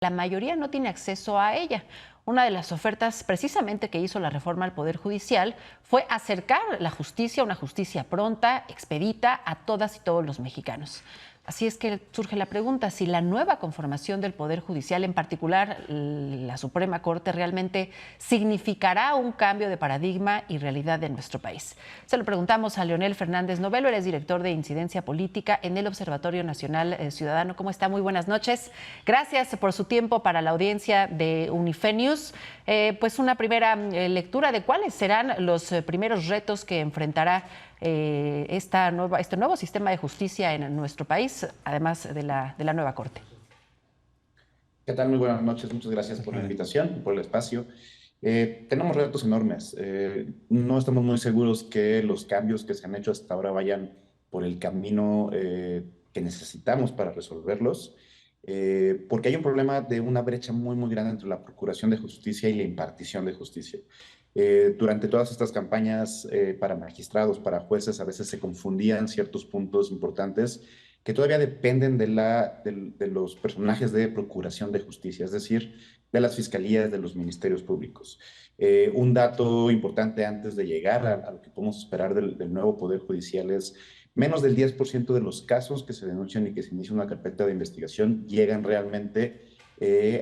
La mayoría no tiene acceso a ella. Una de las ofertas precisamente que hizo la reforma al Poder Judicial fue acercar la justicia, una justicia pronta, expedita a todas y todos los mexicanos. Así es que surge la pregunta si la nueva conformación del Poder Judicial, en particular la Suprema Corte, realmente significará un cambio de paradigma y realidad en nuestro país. Se lo preguntamos a Leonel Fernández Novelo, él es director de Incidencia Política en el Observatorio Nacional Ciudadano. ¿Cómo está? Muy buenas noches. Gracias por su tiempo para la audiencia de Unifenius. Pues una primera lectura de cuáles serán los primeros retos que enfrentará este nuevo sistema de justicia en nuestro país, además de la nueva Corte. ¿Qué tal? Muy buenas noches. Muchas gracias por la invitación y por el espacio. Tenemos retos enormes. No estamos muy seguros que los cambios que se han hecho hasta ahora vayan por el camino que necesitamos para resolverlos, porque hay un problema de una brecha muy, muy grande entre la procuración de justicia y la impartición de justicia. Durante todas estas campañas para magistrados, para jueces, a veces se confundían ciertos puntos importantes que todavía dependen de los personajes de procuración de justicia, es decir, de las fiscalías, de los ministerios públicos. Un dato importante antes de llegar a lo que podemos esperar del nuevo Poder Judicial es menos del 10% de los casos que se denuncian y que se inicia una carpeta de investigación llegan realmente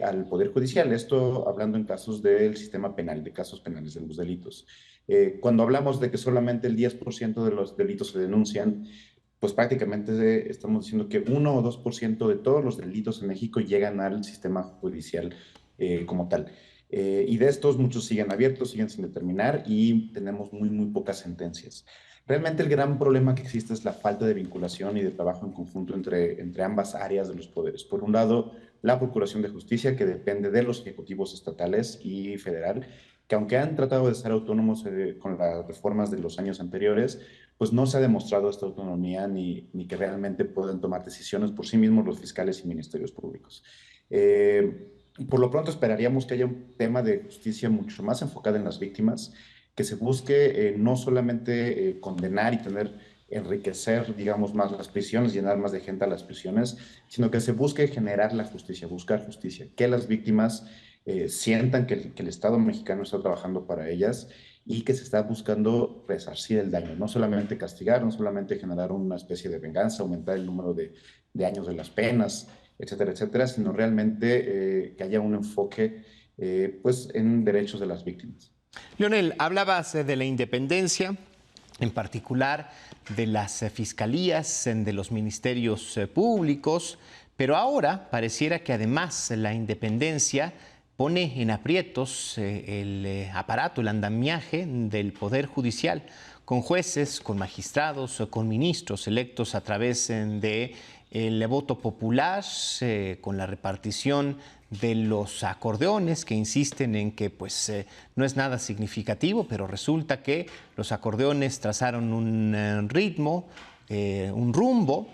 al Poder Judicial. Esto hablando en casos del sistema penal, de casos penales, de los delitos. Cuando hablamos de que solamente el 10% de los delitos se denuncian, pues prácticamente estamos diciendo que 1 o 2% de todos los delitos en México llegan al sistema judicial como tal. Y de estos muchos siguen abiertos, siguen sin determinar y tenemos muy, muy pocas sentencias. Realmente el gran problema que existe es la falta de vinculación y de trabajo en conjunto entre ambas áreas de los poderes. Por un lado, la Procuración de Justicia, que depende de los ejecutivos estatales y federal, que aunque han tratado de ser autónomos con las reformas de los años anteriores, pues no se ha demostrado esta autonomía ni que realmente puedan tomar decisiones por sí mismos los fiscales y ministerios públicos. Por lo pronto esperaríamos que haya un tema de justicia mucho más enfocada en las víctimas, que se busque no solamente condenar y enriquecer, digamos, más las prisiones, llenar más de gente a las prisiones, sino que se busque generar la justicia, buscar justicia, que las víctimas sientan que el Estado mexicano está trabajando para ellas y que se está buscando resarcir el daño, no solamente castigar, no solamente generar una especie de venganza, aumentar el número de años de las penas, etcétera, etcétera, sino realmente que haya un enfoque pues en derechos de las víctimas. Leonel, hablabas de la independencia, en particular de las fiscalías, de los ministerios públicos, pero ahora pareciera que además la independencia pone en aprietos el aparato, el andamiaje del Poder Judicial, con jueces, con magistrados, con ministros electos a través del voto popular, con la repartición de los acordeones que insisten en que pues, no es nada significativo, pero resulta que los acordeones trazaron un ritmo, un rumbo,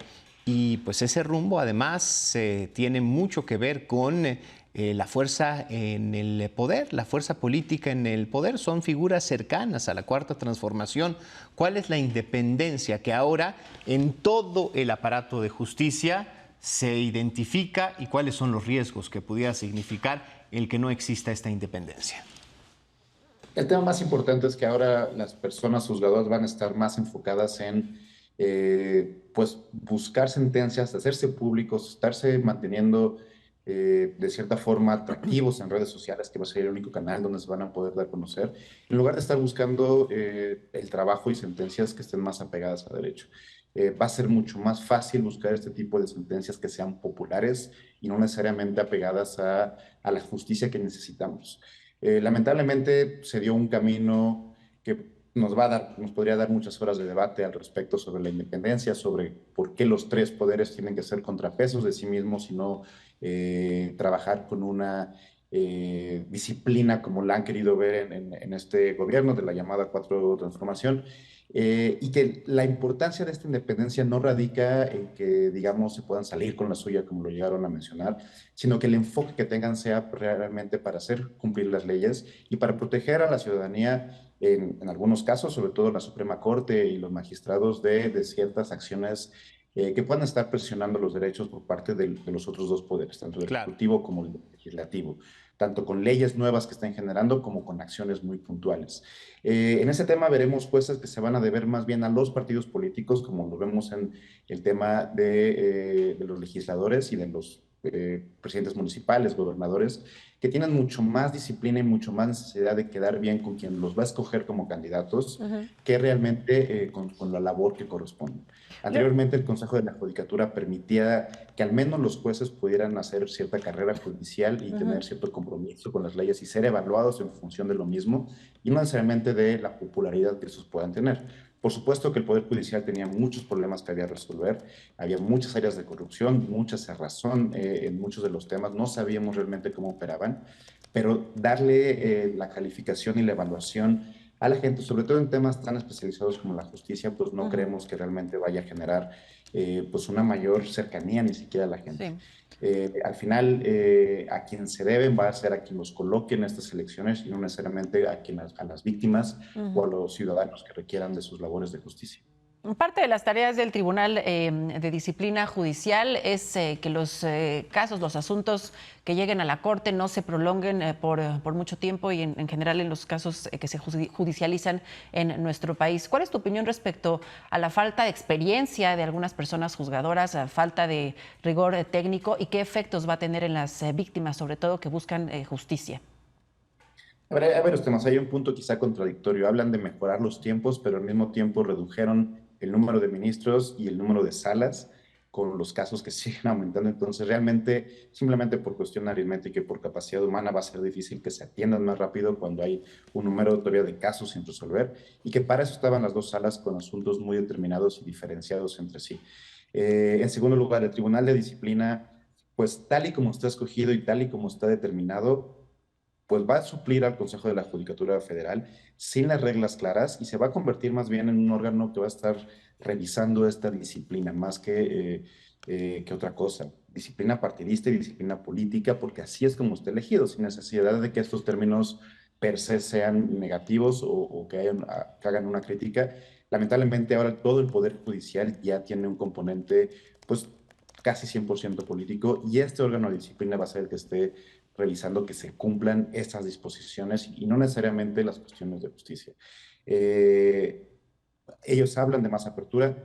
y pues ese rumbo además tiene mucho que ver con la fuerza en el poder, la fuerza política en el poder. Son figuras cercanas a la Cuarta Transformación. ¿Cuál es la independencia que ahora en todo el aparato de justicia se identifica y cuáles son los riesgos que pudiera significar el que no exista esta independencia? El tema más importante es que ahora las personas juzgadoras van a estar más enfocadas en pues buscar sentencias, hacerse públicos, estarse manteniendo de cierta forma atractivos en redes sociales, que va a ser el único canal donde se van a poder dar a conocer, en lugar de estar buscando el trabajo y sentencias que estén más apegadas a derecho. Va a ser mucho más fácil buscar este tipo de sentencias que sean populares y no necesariamente apegadas a la justicia que necesitamos. Lamentablemente se dio un camino que nos podría dar muchas horas de debate al respecto sobre la independencia, sobre por qué los tres poderes tienen que ser contrapesos de sí mismos y no trabajar con una disciplina como la han querido ver en este gobierno de la llamada Cuatro Transformación. Y que la importancia de esta independencia no radica en que, digamos, se puedan salir con la suya, como lo llegaron a mencionar, sino que el enfoque que tengan sea realmente para hacer cumplir las leyes y para proteger a la ciudadanía, en algunos casos, sobre todo la Suprema Corte y los magistrados, de ciertas acciones que puedan estar presionando los derechos por parte de los otros dos poderes, tanto del Claro. Ejecutivo como el Legislativo. legislativo, tanto con leyes nuevas que estén generando como con acciones muy puntuales. En ese tema veremos jueces que se van a deber más bien a los partidos políticos, como lo vemos en el tema de los legisladores y de los presidentes municipales, gobernadores, que tienen mucho más disciplina y mucho más necesidad de quedar bien con quien los va a escoger como candidatos, que realmente con la labor que corresponde. Anteriormente, el Consejo de la Judicatura permitía que al menos los jueces pudieran hacer cierta carrera judicial y tener cierto compromiso con las leyes y ser evaluados en función de lo mismo, y no necesariamente de la popularidad que esos puedan tener. Por supuesto que el Poder Judicial tenía muchos problemas que había que resolver, había muchas áreas de corrupción, mucha cerrazón en muchos de los temas, no sabíamos realmente cómo operaban, pero darle la calificación y la evaluación a la gente, sobre todo en temas tan especializados como la justicia, pues no creemos que realmente vaya a generar pues una mayor cercanía ni siquiera a la gente. Sí. Al final, a quien se deben va a ser a quien los coloque en estas elecciones y no necesariamente a las víctimas o a los ciudadanos que requieran de sus labores de justicia. Parte de las tareas del Tribunal de Disciplina Judicial es que los casos, los asuntos que lleguen a la Corte no se prolonguen por mucho tiempo y en general en los casos que se judicializan en nuestro país. ¿Cuál es tu opinión respecto a la falta de experiencia de algunas personas juzgadoras, a falta de rigor técnico y qué efectos va a tener en las víctimas, sobre todo que buscan justicia? Hay varios temas. Hay un punto quizá contradictorio. Hablan de mejorar los tiempos, pero al mismo tiempo redujeron el número de ministros y el número de salas con los casos que siguen aumentando. Entonces, realmente, simplemente por cuestión aritmética y por capacidad humana, va a ser difícil que se atiendan más rápido cuando hay un número todavía de casos sin resolver y que para eso estaban las dos salas con asuntos muy determinados y diferenciados entre sí. En segundo lugar, el Tribunal de Disciplina, pues tal y como está escogido y tal y como está determinado, pues va a suplir al Consejo de la Judicatura Federal sin las reglas claras y se va a convertir más bien en un órgano que va a estar revisando esta disciplina más que otra cosa. Disciplina partidista y disciplina política, porque así es como está elegido, sin necesidad de que estos términos per se sean negativos o que hagan una crítica. Lamentablemente ahora todo el Poder Judicial ya tiene un componente pues casi 100% político y este órgano de disciplina va a ser el que esté revisando que se cumplan estas disposiciones y no necesariamente las cuestiones de justicia. Ellos hablan de más apertura.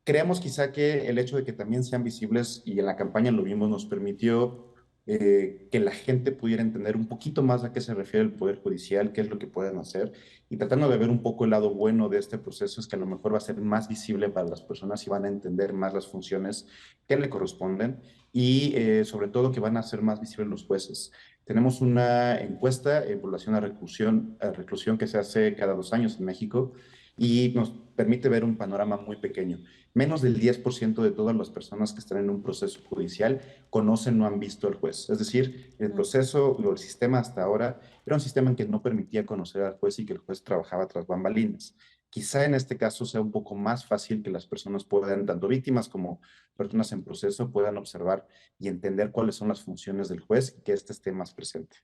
Creemos quizá que el hecho de que también sean visibles, y en la campaña lo vimos, nos permitió que la gente pudiera entender un poquito más a qué se refiere el Poder Judicial, qué es lo que pueden hacer, y tratando de ver un poco el lado bueno de este proceso es que a lo mejor va a ser más visible para las personas y van a entender más las funciones que le corresponden y sobre todo que van a ser más visibles los jueces. Tenemos una encuesta en población a reclusión que se hace cada 2 años en México y nos permite ver un panorama muy pequeño. Menos del 10% de todas las personas que están en un proceso judicial conocen o han visto al juez. Es decir, el proceso o el sistema hasta ahora era un sistema en que no permitía conocer al juez y que el juez trabajaba tras bambalinas. Quizá en este caso sea un poco más fácil que las personas puedan, tanto víctimas como personas en proceso, puedan observar y entender cuáles son las funciones del juez y que éste esté más presente.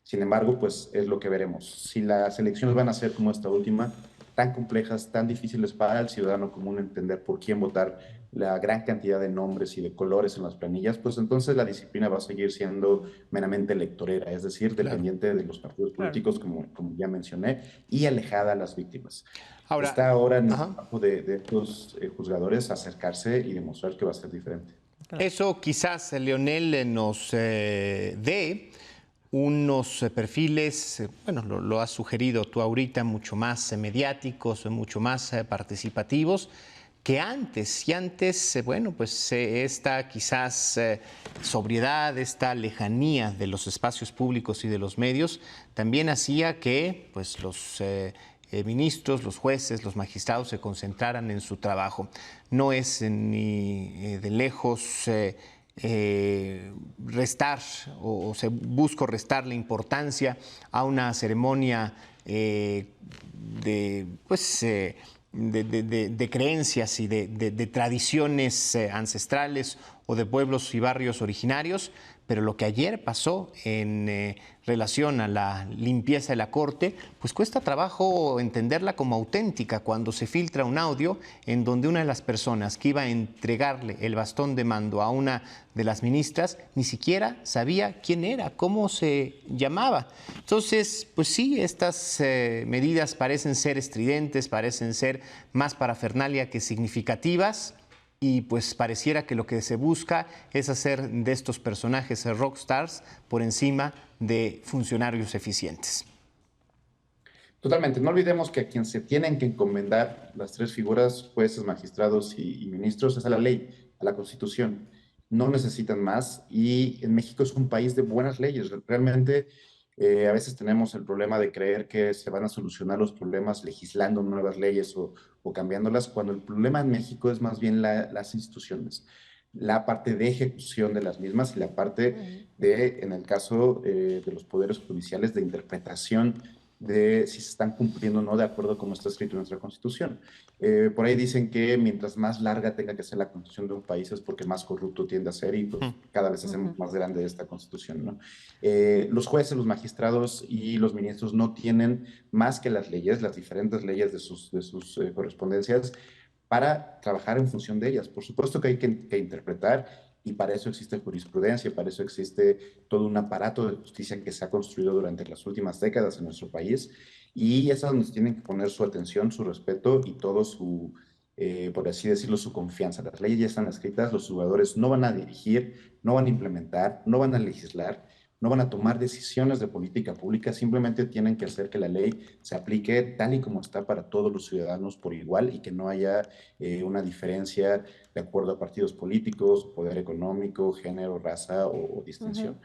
Sin embargo, pues es lo que veremos. Si las elecciones van a ser como esta última, tan complejas, tan difíciles para el ciudadano común entender por quién votar, la gran cantidad de nombres y de colores en las planillas, pues entonces la disciplina va a seguir siendo meramente electorera, es decir, dependiente de los partidos políticos, como ya mencioné, y alejada a las víctimas. Ahora, está ahora en el trabajo de estos juzgadores acercarse y demostrar que va a ser diferente. Eso quizás, Leonel, nos dé unos perfiles, bueno, lo has sugerido tú ahorita, mucho más mediáticos, mucho más participativos que antes. Y antes, bueno, pues esta quizás sobriedad, esta lejanía de los espacios públicos y de los medios también hacía que pues los ministros, los jueces, los magistrados se concentraran en su trabajo. No es ni de lejos restar o se busca restarle importancia a una ceremonia de creencias y de tradiciones ancestrales o de pueblos y barrios originarios, pero lo que ayer pasó en relación a la limpieza de la Corte, pues cuesta trabajo entenderla como auténtica cuando se filtra un audio en donde una de las personas que iba a entregarle el bastón de mando a una de las ministras ni siquiera sabía quién era, cómo se llamaba. Entonces, pues sí, estas medidas parecen ser estridentes, parecen ser más parafernalia que significativas, y pues pareciera que lo que se busca es hacer de estos personajes rockstars por encima de funcionarios eficientes. Totalmente. No olvidemos que a quien se tienen que encomendar las tres figuras, jueces, magistrados y ministros, es a la ley, a la Constitución. No necesitan más y en México es un país de buenas leyes. Realmente a veces tenemos el problema de creer que se van a solucionar los problemas legislando nuevas leyes o cambiándolas, cuando el problema en México es más bien las instituciones, la parte de ejecución de las mismas y la parte de, en el caso de los poderes judiciales, de interpretación de si se están cumpliendo o no de acuerdo como está escrito en nuestra Constitución. Por ahí dicen que mientras más larga tenga que ser la Constitución de un país es porque más corrupto tiende a ser y pues, cada vez hacemos más grande esta Constitución, ¿no? Los jueces, los magistrados y los ministros no tienen más que las leyes, las diferentes leyes de sus correspondencias para trabajar en función de ellas. Por supuesto que hay que interpretar y para eso existe jurisprudencia, para eso existe todo un aparato de justicia que se ha construido durante las últimas décadas en nuestro país y es a donde tienen que poner su atención, su respeto y todo su, por así decirlo, su confianza. Las leyes ya están escritas, los jugadores no van a dirigir, no van a implementar, no van a legislar, no van a tomar decisiones de política pública, simplemente tienen que hacer que la ley se aplique tal y como está para todos los ciudadanos por igual y que no haya una diferencia de acuerdo a partidos políticos, poder económico, género, raza o distinción.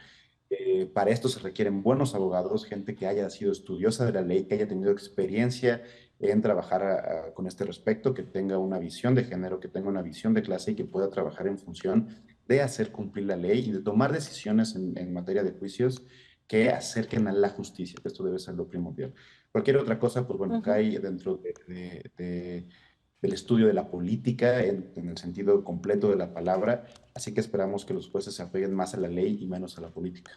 Para esto se requieren buenos abogados, gente que haya sido estudiosa de la ley, que haya tenido experiencia en trabajar con este respecto, que tenga una visión de género, que tenga una visión de clase y que pueda trabajar en función de hacer cumplir la ley y de tomar decisiones en materia de juicios que acerquen a la justicia, que esto debe ser lo primordial. Cualquier otra cosa, pues bueno, cae dentro del estudio de la política en el sentido completo de la palabra, así que esperamos que los jueces se apeguen más a la ley y menos a la política.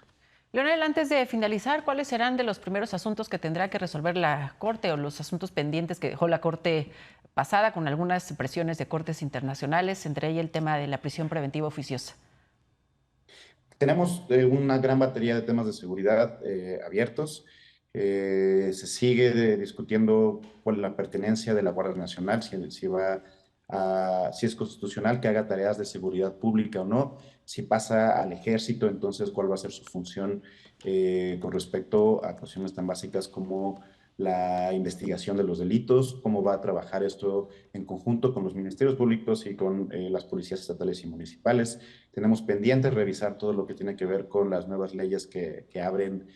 Leonel, antes de finalizar, ¿cuáles serán de los primeros asuntos que tendrá que resolver la Corte o los asuntos pendientes que dejó la Corte pasada con algunas presiones de cortes internacionales, entre ellas el tema de la prisión preventiva oficiosa? Tenemos una gran batería de temas de seguridad abiertos. Se sigue discutiendo por la pertenencia de la Guardia Nacional, si es constitucional que haga tareas de seguridad pública o no, si pasa al ejército, entonces cuál va a ser su función con respecto a cuestiones tan básicas como la investigación de los delitos, cómo va a trabajar esto en conjunto con los ministerios públicos y con las policías estatales y municipales. Tenemos pendiente revisar todo lo que tiene que ver con las nuevas leyes que abren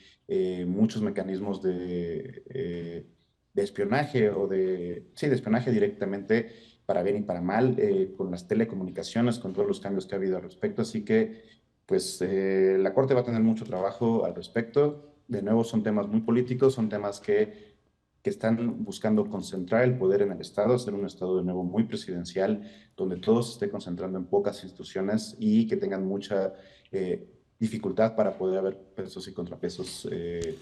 muchos mecanismos de espionaje de espionaje directamente para bien y para mal, con las telecomunicaciones, con todos los cambios que ha habido al respecto. Así que, pues, la Corte va a tener mucho trabajo al respecto. De nuevo, son temas muy políticos, son temas que están buscando concentrar el poder en el Estado, hacer un Estado de nuevo muy presidencial, donde todo se esté concentrando en pocas instituciones y que tengan mucha dificultad para poder haber pesos y contrapesos,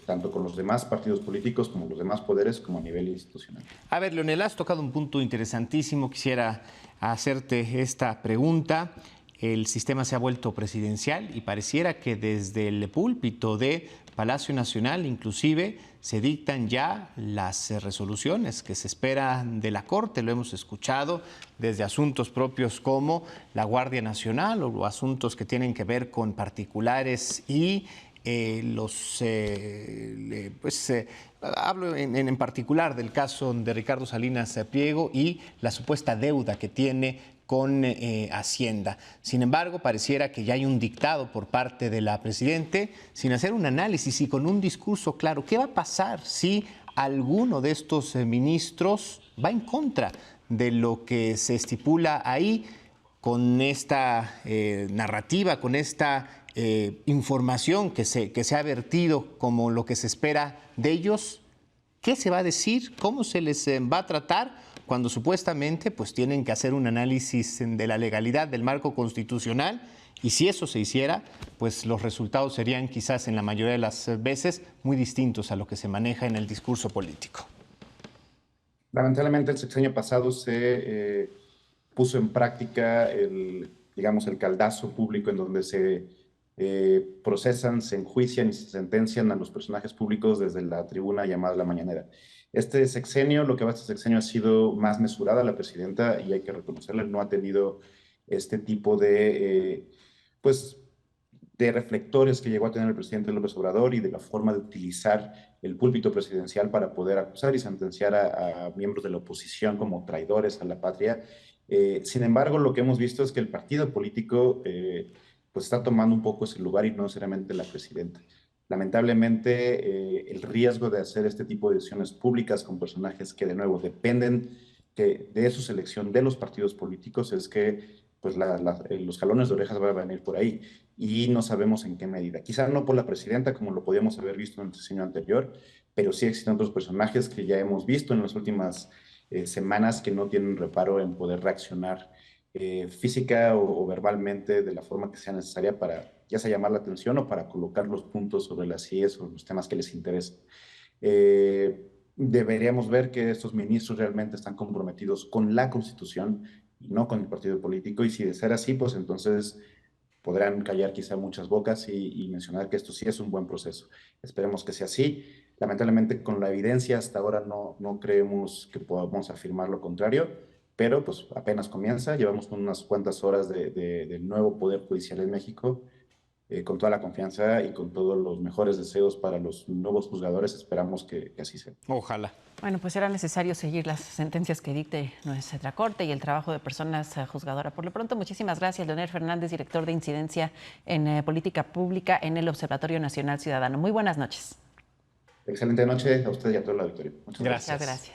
tanto con los demás partidos políticos como los demás poderes, como a nivel institucional. A ver, Leonel, has tocado un punto interesantísimo. Quisiera hacerte esta pregunta. El sistema se ha vuelto presidencial y pareciera que desde el púlpito de Palacio Nacional inclusive se dictan ya las resoluciones que se esperan de la Corte. Lo hemos escuchado desde asuntos propios como la Guardia Nacional o asuntos que tienen que ver con particulares y hablo en particular del caso de Ricardo Salinas Pliego y la supuesta deuda que tiene con Hacienda. Sin embargo, pareciera que ya hay un dictado por parte de la Presidente sin hacer un análisis y con un discurso claro. ¿Qué va a pasar si alguno de estos ministros va en contra de lo que se estipula ahí con esta narrativa, con esta información que se ha vertido como lo que se espera de ellos? ¿Qué se va a decir? ¿Cómo se les va a tratar? Cuando supuestamente pues tienen que hacer un análisis de la legalidad del marco constitucional Y si eso se hiciera, pues los resultados serían quizás en la mayoría de las veces muy distintos a lo que se maneja en el discurso político. Lamentablemente, el sexenio pasado se puso en práctica digamos, el caldazo público en donde se procesan, se enjuician y se sentencian a los personajes públicos desde la tribuna llamada La Mañanera. Este sexenio, lo que va este sexenio, ha sido más mesurada la presidenta y hay que reconocerle, no ha tenido este tipo pues, de reflectores que llegó a tener el presidente López Obrador y de la forma de utilizar el púlpito presidencial para poder acusar y sentenciar a miembros de la oposición como traidores a la patria. Sin embargo, lo que hemos visto es que el partido político pues está tomando un poco ese lugar y no necesariamente la presidenta. Lamentablemente, el riesgo de hacer este tipo de decisiones públicas con personajes que, de nuevo, dependen de su selección de los partidos políticos es que pues los jalones de orejas van a venir por ahí y no sabemos en qué medida. Quizá no por la presidenta, como lo podíamos haber visto en el sexenio anterior, pero sí existen otros personajes que ya hemos visto en las últimas semanas que no tienen reparo en poder reaccionar física o verbalmente de la forma que sea necesaria para ya sea llamar la atención o para colocar los puntos sobre las IES o los temas que les interesan. Deberíamos ver que estos ministros realmente están comprometidos con la Constitución y no con el partido político, y si de ser así, pues entonces podrán callar quizá muchas bocas y mencionar que esto sí es un buen proceso. Esperemos que sea así. Lamentablemente, con la evidencia hasta ahora no creemos que podamos afirmar lo contrario, pero pues apenas comienza, llevamos unas cuantas horas del nuevo Poder Judicial en México, con toda la confianza y con todos los mejores deseos para los nuevos juzgadores, esperamos que así sea. Ojalá. Bueno, pues será necesario seguir las sentencias que dicte nuestra Corte y el trabajo de personas juzgadoras. Por lo pronto, muchísimas gracias, Leonel Fernández, director de Incidencia en Política Pública en el Observatorio Nacional Ciudadano. Muy buenas noches. Excelente noche a usted y a todo el auditorio. Muchas Gracias. Muchas gracias.